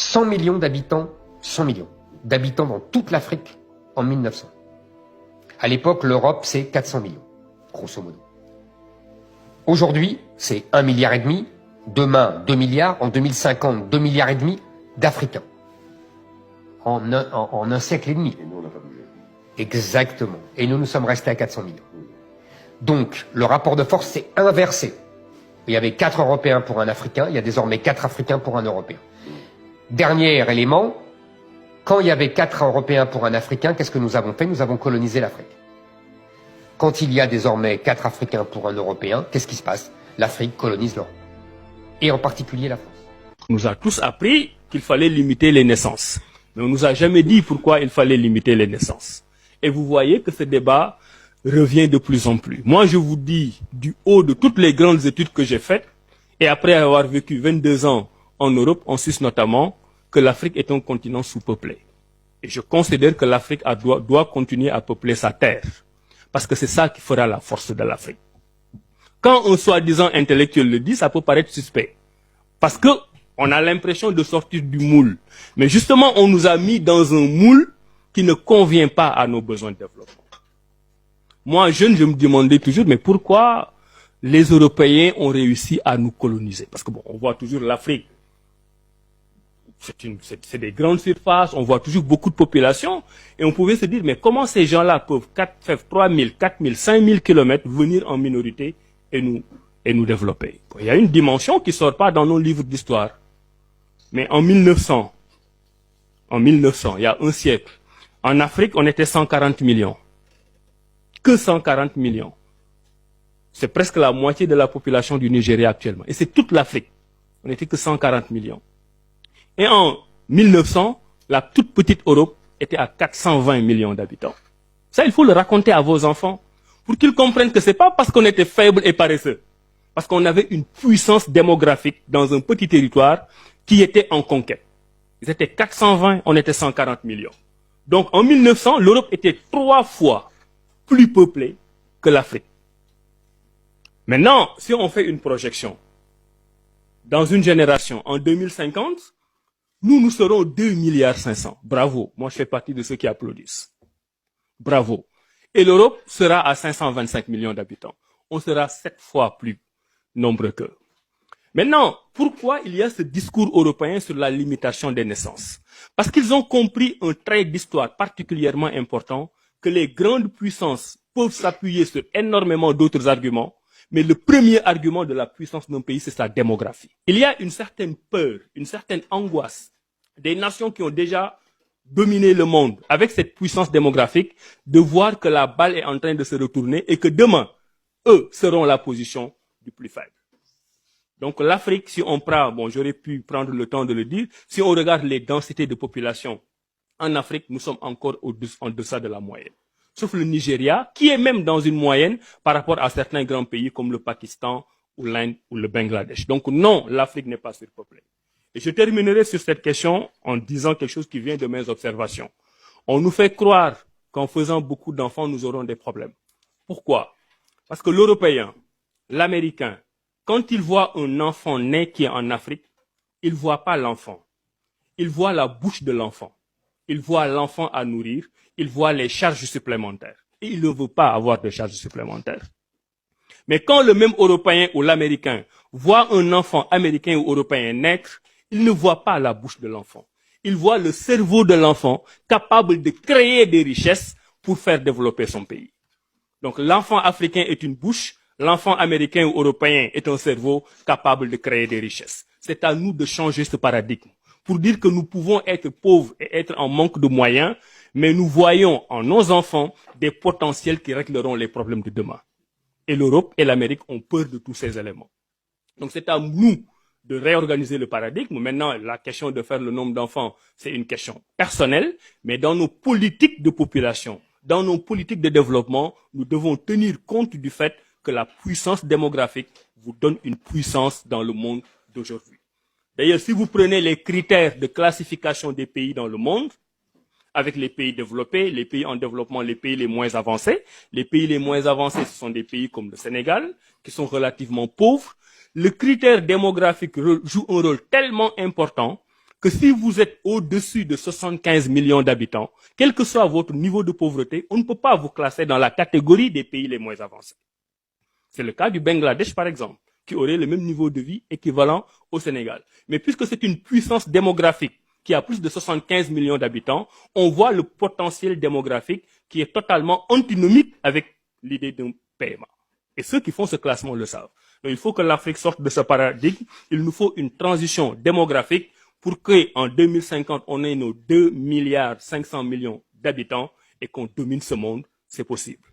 100 millions d'habitants, 100 millions d'habitants dans toute l'Afrique en 1900. À l'époque, l'Europe, c'est 400 millions, grosso modo. Aujourd'hui, c'est 1,5 milliard. Demain, 2 milliards. En 2050, 2,5 milliards d'Africains. En un siècle et demi. Et nous, on n'a pas bougé. Exactement. Et nous sommes restés à 400 millions. Donc, le rapport de force s'est inversé. Il y avait 4 Européens pour un Africain, il y a désormais 4 Africains pour un Européen. Dernier élément, quand il y avait 4 Européens pour un Africain, qu'est-ce que nous avons fait? Nous avons colonisé l'Afrique. Quand il y a désormais 4 Africains pour un Européen, qu'est-ce qui se passe? L'Afrique colonise l'Europe. Et en particulier la France. On nous a tous appris qu'il fallait limiter les naissances. Mais on nous a jamais dit pourquoi il fallait limiter les naissances. Et vous voyez que ce débat revient de plus en plus. Moi, je vous dis, du haut de toutes les grandes études que j'ai faites, et après avoir vécu 22 ans en Europe, en Suisse notamment, que l'Afrique est un continent sous-peuplé. Et je considère que l'Afrique doit continuer à peupler sa terre. Parce que c'est ça qui fera la force de l'Afrique. Quand un soi-disant intellectuel le dit, ça peut paraître suspect. Parce que on a l'impression de sortir du moule. Mais justement, on nous a mis dans un moule qui ne convient pas à nos besoins de développement. Moi, jeune, je me demandais toujours, mais pourquoi les Européens ont réussi à nous coloniser? Parce que bon, on voit toujours l'Afrique. C'est des grandes surfaces, on voit toujours beaucoup de population. Et on pouvait se dire, mais comment ces gens-là peuvent faire 3 000, 4 000, 5 000 kilomètres venir en minorité et nous développer? Il y a une dimension qui ne sort pas dans nos livres d'histoire. Mais en 1900, il y a un siècle, en Afrique, on était 140 millions. Que 140 millions. C'est presque la moitié de la population du Nigeria actuellement. Et c'est toute l'Afrique. On n'était que 140 millions. Et en 1900, la toute petite Europe était à 420 millions d'habitants. Ça, il faut le raconter à vos enfants pour qu'ils comprennent que ce n'est pas parce qu'on était faible et paresseux. Parce qu'on avait une puissance démographique dans un petit territoire qui était en conquête. Ils étaient 420, on était 140 millions. Donc en 1900, l'Europe était 3 fois plus peuplée que l'Afrique. Maintenant, si on fait une projection, dans une génération, en 2050, nous serons 2,5 milliards. Bravo, moi je fais partie de ceux qui applaudissent. Bravo. Et l'Europe sera à 525 millions d'habitants. On sera 7 fois plus nombreux qu'eux. Maintenant, pourquoi il y a ce discours européen sur la limitation des naissances? Parce qu'ils ont compris un trait d'histoire particulièrement important, que les grandes puissances peuvent s'appuyer sur énormément d'autres arguments, mais le premier argument de la puissance d'un pays, c'est sa démographie. Il y a une certaine peur, une certaine angoisse des nations qui ont déjà dominé le monde avec cette puissance démographique, de voir que la balle est en train de se retourner et que demain, eux seront la position du plus faible. Donc l'Afrique, si on prend, bon, j'aurais pu prendre le temps de le dire, si on regarde les densités de population en Afrique, nous sommes encore en deçà de la moyenne. Sauf le Nigeria, qui est même dans une moyenne par rapport à certains grands pays comme le Pakistan ou l'Inde ou le Bangladesh. Donc non, l'Afrique n'est pas surpeuplée. Et je terminerai sur cette question en disant quelque chose qui vient de mes observations. On nous fait croire qu'en faisant beaucoup d'enfants, nous aurons des problèmes. Pourquoi? Parce que l'Européen, l'Américain, quand il voit un enfant né qui est en Afrique, il ne voit pas l'enfant. Il voit la bouche de l'enfant. Il voit l'enfant à nourrir. Il voit les charges supplémentaires. Et il ne veut pas avoir de charges supplémentaires. Mais quand le même Européen ou l'Américain voit un enfant américain ou européen naître, il ne voit pas la bouche de l'enfant. Il voit le cerveau de l'enfant capable de créer des richesses pour faire développer son pays. Donc l'enfant africain est une bouche, l'enfant américain ou européen est un cerveau capable de créer des richesses. C'est à nous de changer ce paradigme pour dire que nous pouvons être pauvres et être en manque de moyens, mais nous voyons en nos enfants des potentiels qui régleront les problèmes de demain. Et l'Europe et l'Amérique ont peur de tous ces éléments. Donc c'est à nous de réorganiser le paradigme. Maintenant, la question de faire le nombre d'enfants, c'est une question personnelle, mais dans nos politiques de population, dans nos politiques de développement, nous devons tenir compte du fait que la puissance démographique vous donne une puissance dans le monde d'aujourd'hui. D'ailleurs, si vous prenez les critères de classification des pays dans le monde, avec les pays développés, les pays en développement, les pays les moins avancés, ce sont des pays comme le Sénégal, qui sont relativement pauvres. Le critère démographique joue un rôle tellement important que si vous êtes au-dessus de 75 millions d'habitants, quel que soit votre niveau de pauvreté, on ne peut pas vous classer dans la catégorie des pays les moins avancés. C'est le cas du Bangladesh, par exemple, qui aurait le même niveau de vie équivalent au Sénégal. Mais puisque c'est une puissance démographique qui a plus de 75 millions d'habitants, on voit le potentiel démographique qui est totalement antinomique avec l'idée d'un PMA. Et ceux qui font ce classement le savent. Donc il faut que l'Afrique sorte de ce paradigme. Il nous faut une transition démographique pour qu'en 2050, on ait nos 2,5 milliards d'habitants et qu'on domine ce monde. C'est possible.